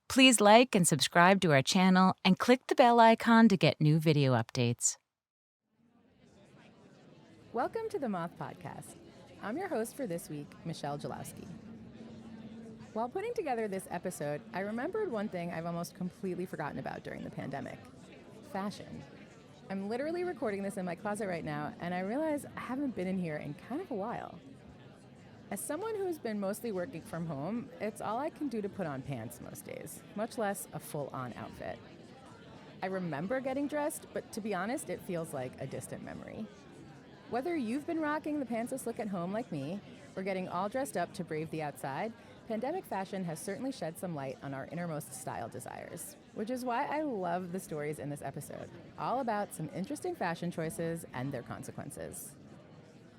Please like and subscribe to our channel and click the bell icon to get new video updates. Welcome to the Moth Podcast. I'm your host for this week, Michelle Jalowski. While putting together this episode, I remembered one thing I've almost completely forgotten about during the pandemic: fashion. I'm literally recording this in my closet right now, and I realize I haven't been in here in kind of a while. As someone who's been mostly working from home, it's all I can do to put on pants most days, much less a full-on outfit. I remember getting dressed, but to be honest, it feels like a distant memory. Whether you've been rocking the pantsless look at home like me, or getting all dressed up to brave the outside, pandemic fashion has certainly shed some light on our innermost style desires, which is why I love the stories in this episode, all about some interesting fashion choices and their consequences.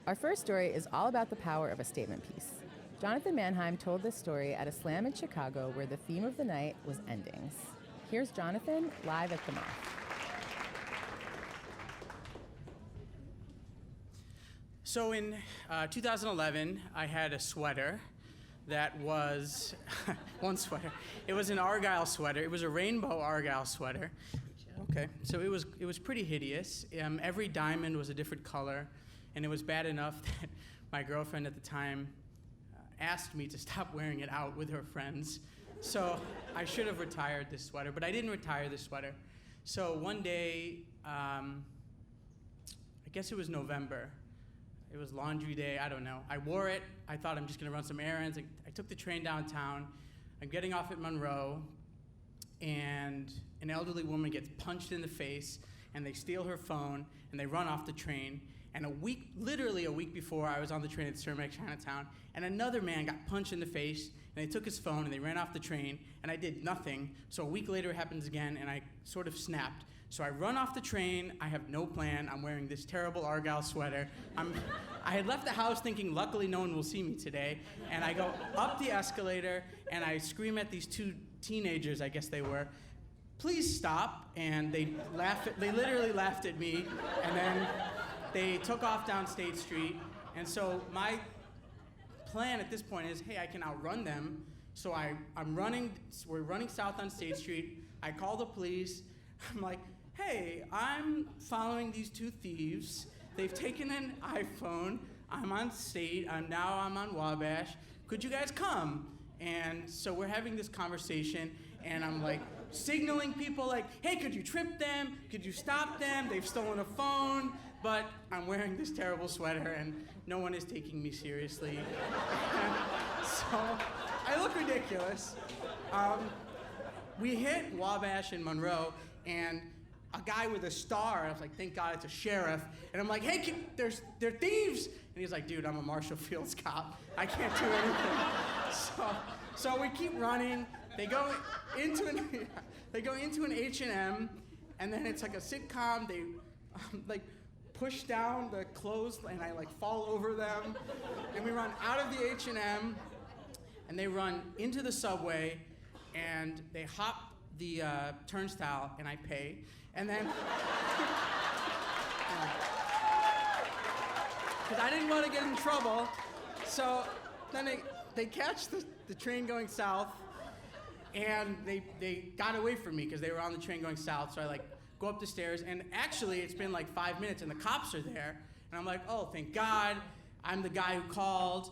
Our first story is all about the power of a statement piece. Jonathan Mannheim told this story at a slam in Chicago where the theme of the night was endings. Here's Jonathan live at the Moth. So in 2011, I had a sweater that was, one sweater. It was an argyle sweater. It was a rainbow argyle sweater. Okay, so it was pretty hideous. Every diamond was a different color. And it was bad enough that my girlfriend at the time asked me to stop wearing it out with her friends. So I should have retired this sweater, but I didn't retire this sweater. So one day, I guess it was November. It was laundry day, I don't know. I wore it. I thought I'm just gonna run some errands. I took the train downtown. I'm getting off at Monroe, and an elderly woman gets punched in the face, and they steal her phone, and they run off the train. And literally a week before, I was on the train at Cermak, Chinatown, and another man got punched in the face, and they took his phone, and they ran off the train, and I did nothing. So a week later, it happens again, and I sort of snapped. So I run off the train. I have no plan. I'm wearing this terrible argyle sweater. I had left the house thinking, luckily no one will see me today, and I go up the escalator, and I scream at these two teenagers, I guess they were, "Please stop," and they literally laughed at me, and then they took off down State Street, and so my plan at this point is, hey, I can outrun them. So we're running south on State Street. I call the police. I'm like, hey, I'm following these two thieves. They've taken an iPhone. I'm on State. Now I'm on Wabash. Could you guys come? And so we're having this conversation, and I'm like signaling people like, hey, could you trip them? Could you stop them? They've stolen a phone. But I'm wearing this terrible sweater, and no one is taking me seriously. So I look ridiculous. We hit Wabash and Monroe, and a guy with a star, I was like, thank God it's a sheriff. And I'm like, hey, they're thieves. And he's like, dude, I'm a Marshall Fields cop. I can't do anything. So we keep running. They go into an H&M, and then it's like a sitcom. They push down the clothes, and I fall over them. And we run out of the H&M, and they run into the subway, and they hop the turnstile, and I pay. And then, because I didn't want to get in trouble, so then they catch the train going south, and they got away from me because they were on the train going south. So I go up the stairs, and actually it's been 5 minutes, and the cops are there, and I'm like, oh, thank God, I'm the guy who called.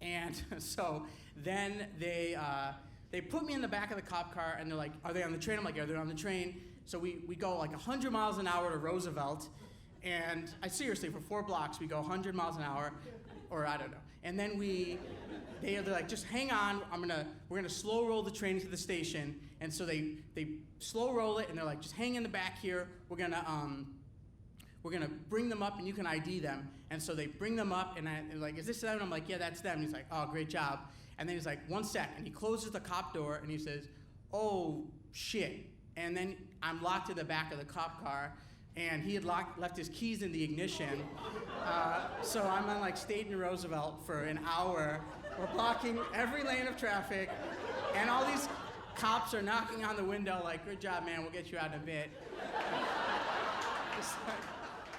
And so then they put me in the back of the cop car, and they're like, are they on the train? I'm like, yeah, they're on the train. So we go 100 miles an hour to Roosevelt, and seriously, for 4 blocks, we go 100 miles an hour, or I don't know. And then they're like, just hang on, we're gonna slow roll the train to the station. And so they slow roll it, and they're like, just hang in the back here, we're gonna bring them up, and you can ID them. And so they bring them up, and they're like, is this them? And I'm like, yeah, that's them. And he's like, oh, great job. And then he's like, 1 sec, and he closes the cop door, and he says, oh, shit. And then I'm locked in the back of the cop car, and he had left his keys in the ignition. So I'm on State and Roosevelt for an hour. We're blocking every lane of traffic, and all these cops are knocking on the window like, good job, man, we'll get you out in a bit.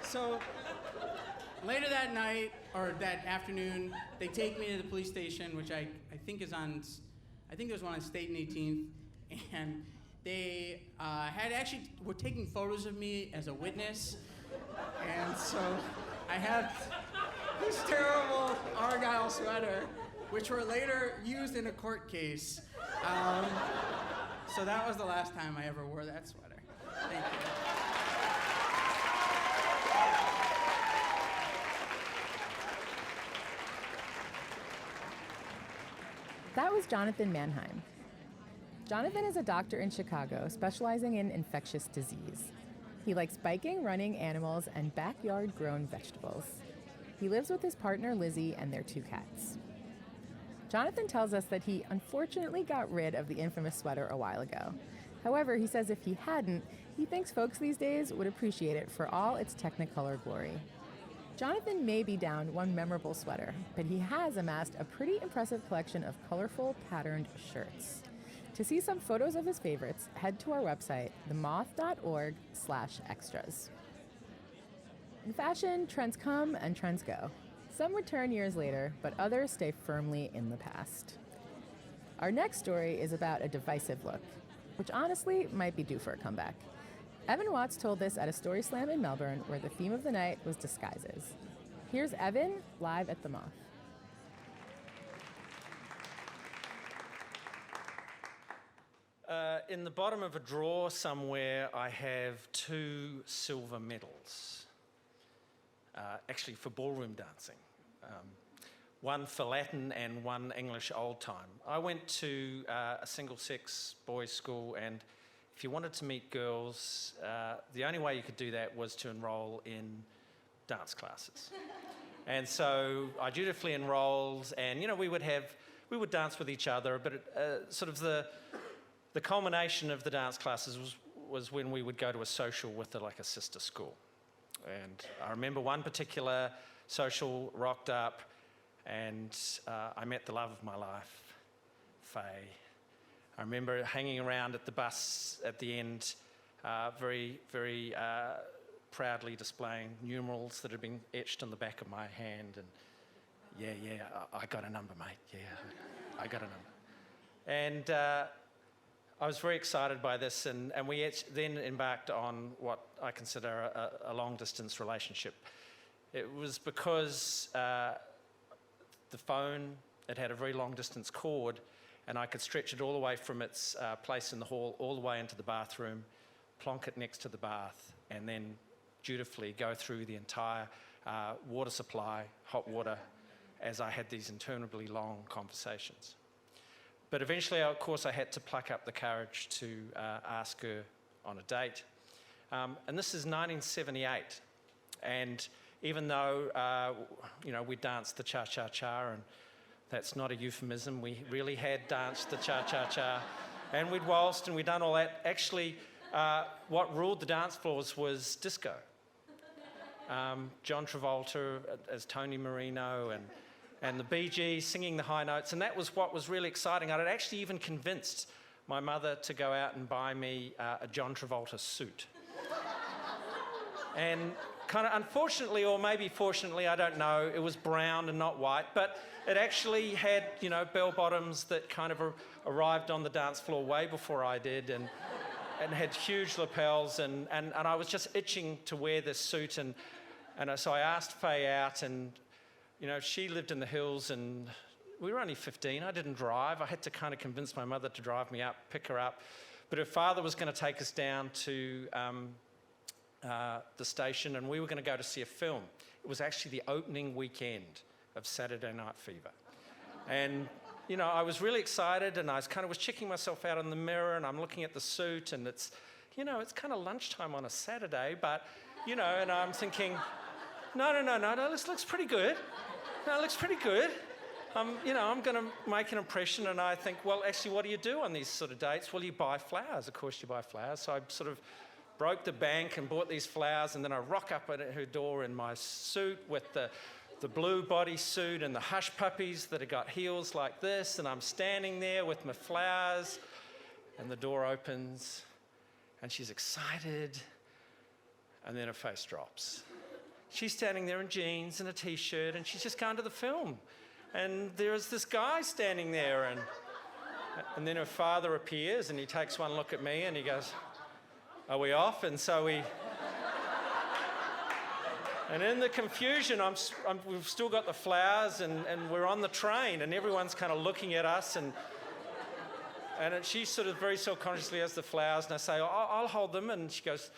So later that night, or that afternoon, they take me to the police station, which I think is on I think there was one on State and 18th, and they were taking photos of me as a witness, and so I had this terrible argyle sweater, which were later used in a court case. So that was the last time I ever wore that sweater. Thank you. That was Jonathan Mannheim. Jonathan is a doctor in Chicago specializing in infectious disease. He likes biking, running, animals, and backyard-grown vegetables. He lives with his partner Lizzie and their 2 cats. Jonathan tells us that he unfortunately got rid of the infamous sweater a while ago. However, he says if he hadn't, he thinks folks these days would appreciate it for all its Technicolor glory. Jonathan may be down one memorable sweater, but he has amassed a pretty impressive collection of colorful, patterned shirts. To see some photos of his favorites, head to our website, themoth.org/extras. In fashion, trends come and trends go. Some return years later, but others stay firmly in the past. Our next story is about a divisive look, which honestly might be due for a comeback. Evan Watts told this at a story slam in Melbourne where the theme of the night was disguises. Here's Evan live at the Moth. In the bottom of a drawer somewhere, I have 2 silver medals, actually for ballroom dancing. One for Latin and one English old time. I went to a single-sex boys' school, and if you wanted to meet girls, the only way you could do that was to enroll in dance classes. And so I dutifully enrolled, and we would dance with each other, but sort of the culmination of the dance classes was when we would go to a social with a sister school. And I remember one particular social rocked up, and I met the love of my life, Faye. I remember hanging around at the bus at the end, very, very proudly displaying numerals that had been etched on the back of my hand. And I got a number, mate. Yeah, I got a number. And I was very excited by this, and we then embarked on what I consider a long-distance relationship. It was because the phone, it had a very long-distance cord, and I could stretch it all the way from its place in the hall all the way into the bathroom, plonk it next to the bath, and then dutifully go through the entire water supply, hot water, as I had these interminably long conversations. But eventually, of course, I had to pluck up the courage to ask her on a date. And this is 1978. And even though, we danced the cha-cha-cha, and that's not a euphemism, we really had danced the cha-cha-cha, and we'd waltzed and we'd done all that. Actually, what ruled the dance floors was disco. John Travolta as Tony Marino, and the Bee Gees singing the high notes, and that was what was really exciting. I'd actually even convinced my mother to go out and buy me a John Travolta suit. And kind of unfortunately, or maybe fortunately, I don't know, it was brown and not white, but it actually had, bell bottoms that kind of arrived on the dance floor way before I did, and had huge lapels, and I was just itching to wear this suit, and so I asked Faye out, and she lived in the hills, and we were only 15. I didn't drive. I had to kind of convince my mother to drive me up, pick her up. But her father was going to take us down to the station, and we were going to go to see a film. It was actually the opening weekend of Saturday Night Fever. And, I was really excited, and I was checking myself out in the mirror, and I'm looking at the suit, and it's kind of lunchtime on a Saturday, but, and I'm thinking, no, this looks pretty good. No, it looks pretty good. I'm going to make an impression, and I think, well, actually, what do you do on these sort of dates? Well, you buy flowers. Of course, you buy flowers. So I sort of broke the bank and bought these flowers, and then I rock up at her door in my suit with the blue bodysuit and the hush puppies that have got heels like this, and I'm standing there with my flowers, and the door opens, and she's excited, and then her face drops. She's standing there in jeans and a T-shirt, and she's just gone to the film. And there's this guy standing there, and And then her father appears and he takes one look at me and he goes, "Are we off?" And so we... And in the confusion, we've still got the flowers and we're on the train and everyone's kind of looking at us and she sort of very self-consciously has the flowers and I say, I'll hold them. And she goes,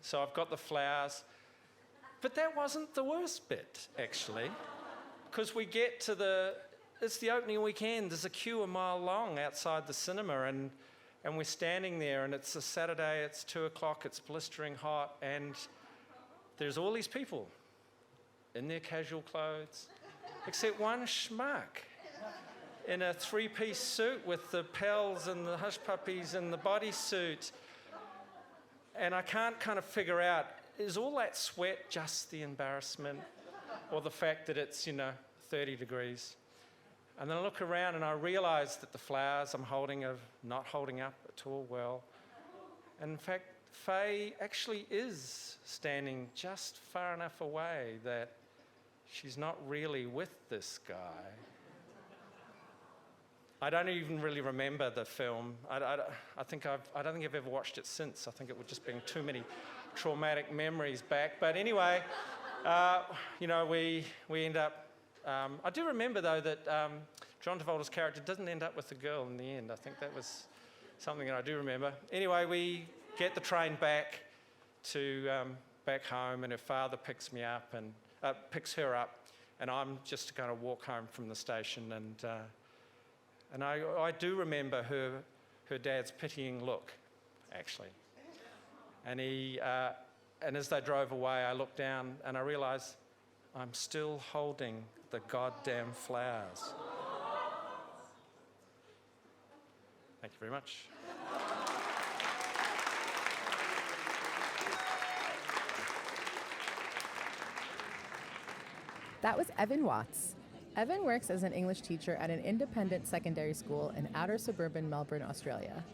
so I've got the flowers. But that wasn't the worst bit, actually, because we get to it's the opening weekend. There's a queue a mile long outside the cinema and we're standing there and it's a Saturday, it's 2:00, it's blistering hot and there's all these people in their casual clothes, except one schmuck in a 3-piece suit with the pals and the hush puppies and the bodysuit. And I can't kind of figure out, is all that sweat just the embarrassment or the fact that it's, 30 degrees? And then I look around and I realise that the flowers I'm holding are not holding up at all well. And in fact, Faye actually is standing just far enough away that she's not really with this guy. I don't even really remember the film. I don't think I've ever watched it since. I think it would just bring too many traumatic memories back. But anyway, we end up... I do remember, though, that John Travolta's character doesn't end up with the girl in the end. I think that was something that I do remember. Anyway, we get the train back to back home, and her father picks me up and picks her up, and I'm just going to walk home from the station. And I do remember her dad's pitying look, actually. And and as they drove away, I looked down and I realised I'm still holding the goddamn flowers. Thank you very much. That was Evan Watts. Evan works as an English teacher at an independent secondary school in outer suburban Melbourne, Australia.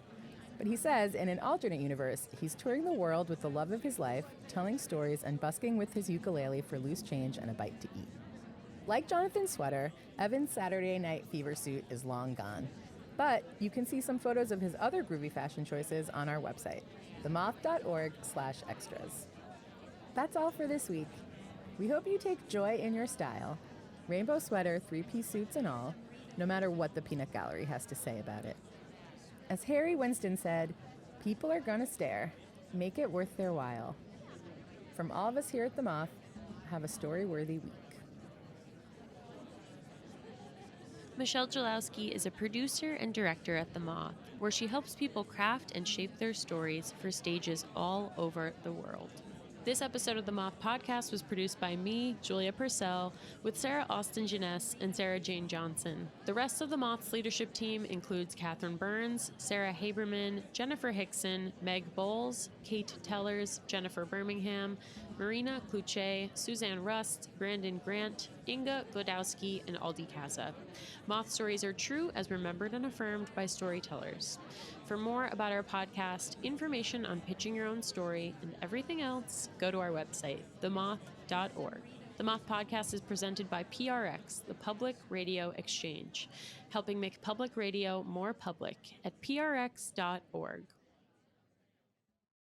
But he says in an alternate universe, he's touring the world with the love of his life, telling stories and busking with his ukulele for loose change and a bite to eat. Like Jonathan's sweater, Evan's Saturday Night Fever suit is long gone. But you can see some photos of his other groovy fashion choices on our website, themoth.org/extras. That's all for this week. We hope you take joy in your style. Rainbow sweater, 3-piece suits and all, no matter what the peanut gallery has to say about it. As Harry Winston said, people are gonna stare. Make it worth their while. From all of us here at The Moth, have a story-worthy week. Michelle Jalowski is a producer and director at The Moth, where she helps people craft and shape their stories for stages all over the world. This episode of the Moth Podcast was produced by me, Julia Purcell, with Sarah Austin Jeunesse and Sarah Jane Johnson. The rest of the Moth's leadership team includes Catherine Burns, Sarah Haberman, Jennifer Hickson, Meg Bowles, Kate Tellers, Jennifer Birmingham, Marina Kluche, Suzanne Rust, Brandon Grant, Inga Godowski, and Aldi Casa. Moth stories are true as remembered and affirmed by Storytellers. For more about our podcast, information on pitching your own story, and everything else, go to our website, themoth.org. The Moth Podcast is presented by PRX, the Public Radio Exchange, helping make public radio more public at prx.org.